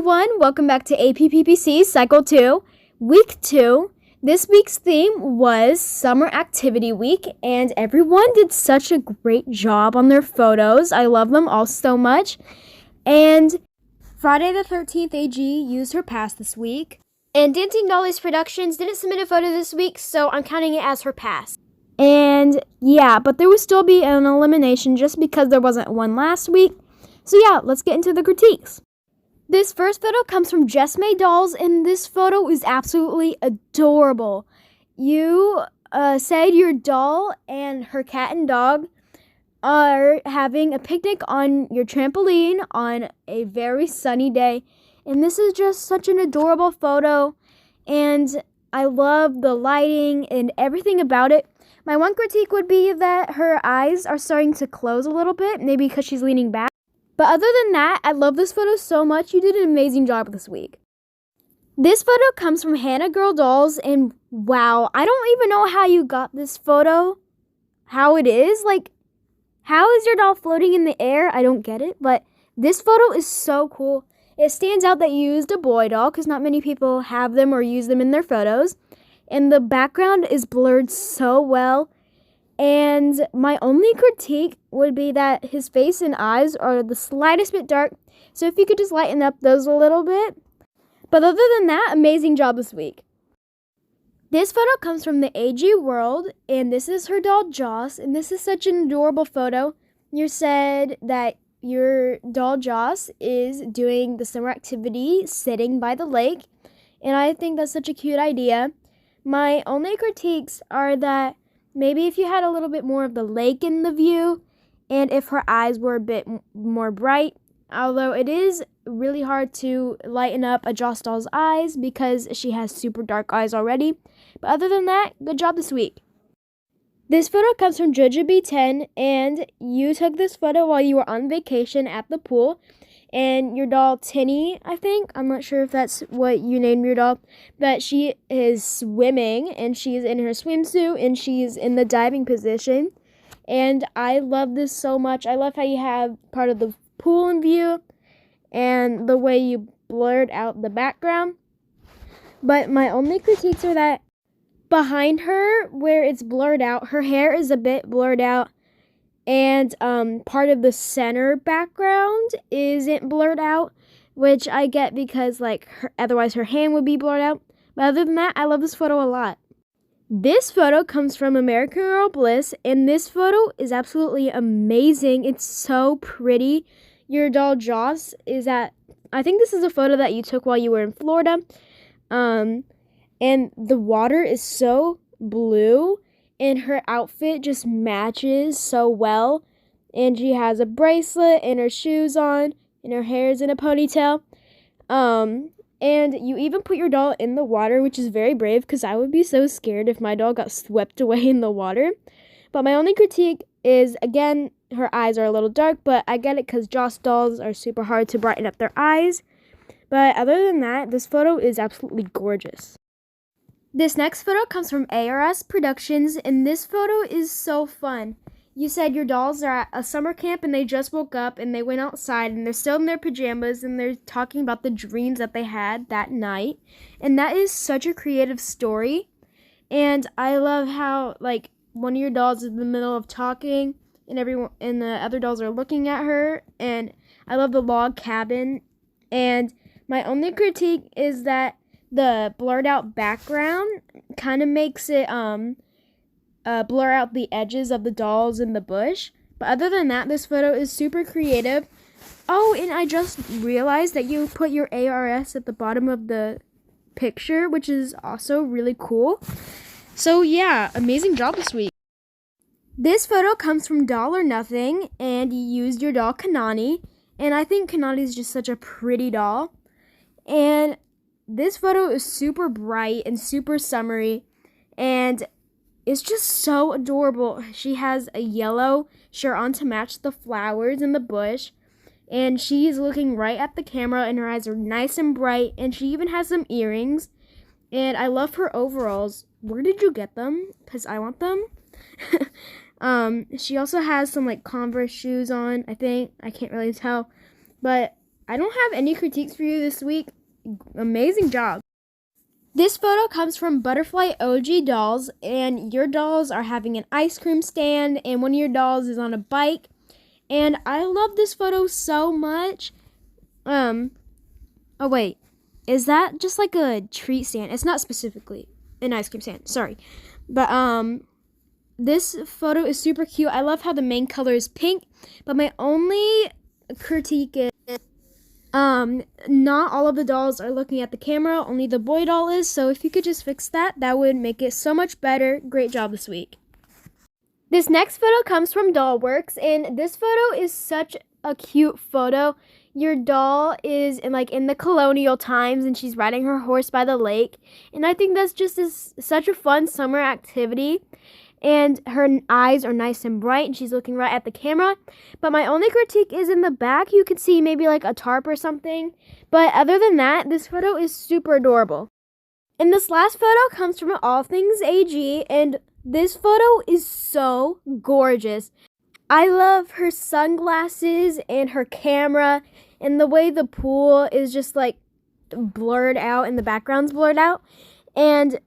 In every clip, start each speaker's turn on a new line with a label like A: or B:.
A: everyone, welcome back to APPPC Cycle 2, Week 2. This week's theme was Summer Activity Week, and everyone did such a great job on their photos. I love them all so much. And Friday the 13th AG used her pass this week. And Dancing Dollies Productions didn't submit a photo this week, so I'm counting it as her pass. And yeah, but there will still be an elimination just because there wasn't one last week. So yeah, let's get into the critiques. This first photo comes from Just Made Dolls, and this photo is absolutely adorable. You said your doll and her cat and dog are having a picnic on your trampoline on a very sunny day, and this is just such an adorable photo, and I love the lighting and everything about it. My one critique would be that her eyes are starting to close a little bit, maybe because she's leaning back. But other than that, I love this photo so much. You did an amazing job this week. This photo comes from Hannah Girl Dolls, and wow, I don't even know how you got this photo. How it is? Like, how is your doll floating in the air? I don't get it, but this photo is so cool. It stands out that you used a boy doll because not many people have them or use them in their photos. And the background is blurred so well. And my only critique would be that his face and eyes are the slightest bit dark. So if you could just lighten up those a little bit. But other than that, amazing job this week. This photo comes from the AG World, and this is her doll Joss. And this is such an adorable photo. You said that your doll Joss is doing the summer activity sitting by the lake. And I think that's such a cute idea. My only critiques are that maybe if you had a little bit more of the lake in the view, and if her eyes were a bit more bright, although it is really hard to lighten up a Joss doll's eyes because she has super dark eyes already. But other than that, good job this week. This photo comes from JoJoB10, and you took this photo while you were on vacation at the pool. And your doll, Tinny, I think, I'm not sure if that's what you named your doll, but she is swimming, and she's in her swimsuit, and she's in the diving position. And I love this so much. I love how you have part of the pool in view, and the way you blurred out the background. But my only critiques are that behind her, where it's blurred out, her hair is a bit blurred out. And part of the center background isn't blurred out, which I get because otherwise her hand would be blurred out. But other than that, I love this photo a lot. This photo comes from American Girl Bliss, and this photo is absolutely amazing. It's so pretty. Your doll Joss is at, I think this is a photo that you took while you were in Florida. And the water is so blue. And her outfit just matches so well. And she has a bracelet and her shoes on. And her hair is in a ponytail. And you even put your doll in the water, which is very brave. Because I would be so scared if my doll got swept away in the water. But my only critique is, again, her eyes are a little dark. But I get it because Joss dolls are super hard to brighten up their eyes. But other than that, this photo is absolutely gorgeous. This next photo comes from ARS Productions, and this photo is so fun. You said your dolls are at a summer camp and they just woke up and they went outside and they're still in their pajamas and they're talking about the dreams that they had that night. And that is such a creative story. And I love how one of your dolls is in the middle of talking and the other dolls are looking at her. And I love the log cabin. And my only critique is that the blurred out background kind of makes it blur out the edges of the dolls in the bush. But other than that, this photo is super creative. Oh, and I just realized that you put your ARS at the bottom of the picture, which is also really cool. So yeah, amazing job this week. This photo comes from Doll or Nothing, and you used your doll Kanani. And I think Kanani is just such a pretty doll. And this photo is super bright and super summery, and it's just so adorable. She has a yellow shirt on to match the flowers in the bush, and she's looking right at the camera, and her eyes are nice and bright, and she even has some earrings, and I love her overalls. Where did you get them? Because I want them. She also has some Converse shoes on, I think. I can't really tell, but I don't have any critiques for you this week. Amazing job. This photo comes from Butterfly OG Dolls, and your dolls are having an ice cream stand, and one of your dolls is on a bike. And I love this photo so much. Oh wait, is that just like a treat stand? It's not specifically an ice cream stand, sorry. But this photo is super cute. I love how the main color is pink, but my only critique is not all of the dolls are looking at the camera, only the boy doll is. So if you could just fix that, that would make it so much better. Great job this week. This next photo comes from Dollworks, and this photo is such a cute photo. Your doll is in the colonial times, and she's riding her horse by the lake. And I think that's just such a fun summer activity. And her eyes are nice and bright, and she's looking right at the camera. But my only critique is in the back. You could see maybe like a tarp or something. But other than that, this photo is super adorable. And this last photo comes from All Things AG, and this photo is so gorgeous. I love her sunglasses and her camera, and the way the pool is just like blurred out and the background's blurred out. And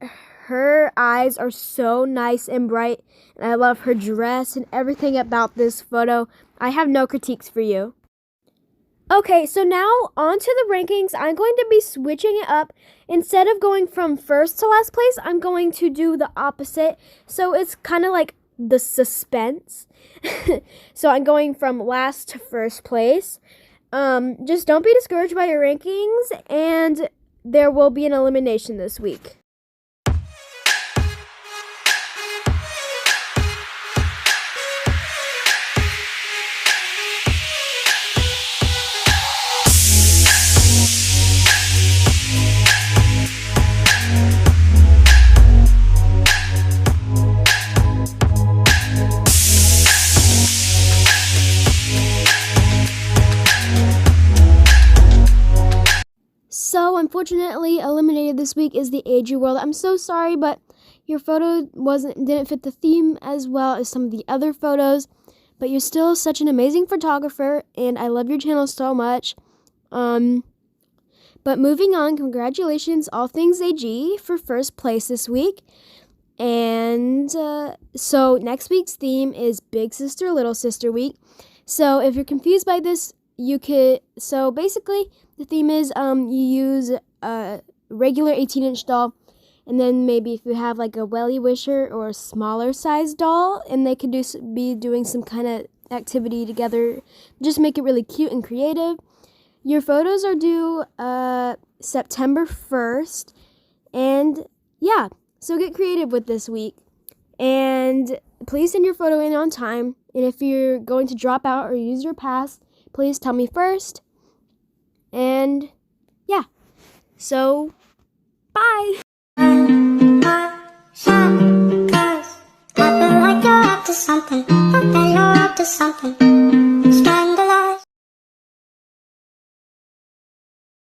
A: her eyes are so nice and bright, and I love her dress and everything about this photo. I have no critiques for you. Okay, so now on to the rankings. I'm going to be switching it up. Instead of going from first to last place, I'm going to do the opposite. So it's kind of like the suspense. So I'm going from last to first place. Just don't be discouraged by your rankings, and there will be an elimination this week. So unfortunately eliminated this week is the AG World. I'm so sorry, but your photo didn't fit the theme as well as some of the other photos, but you're still such an amazing photographer, and I love your channel so much. But moving on, congratulations All Things AG for first place this week. And so next week's theme is Big Sister Little Sister Week. So if you're confused by this, so basically the theme is you use a regular 18-inch doll, and then maybe if you have like a Welly Wisher or a smaller size doll, and they could be doing some kind of activity together, just make it really cute and creative. Your photos are due September 1st, and yeah, so get creative with this week. And please send your photo in on time, and if you're going to drop out or use your pass, please tell me first. And yeah, so bye. Something,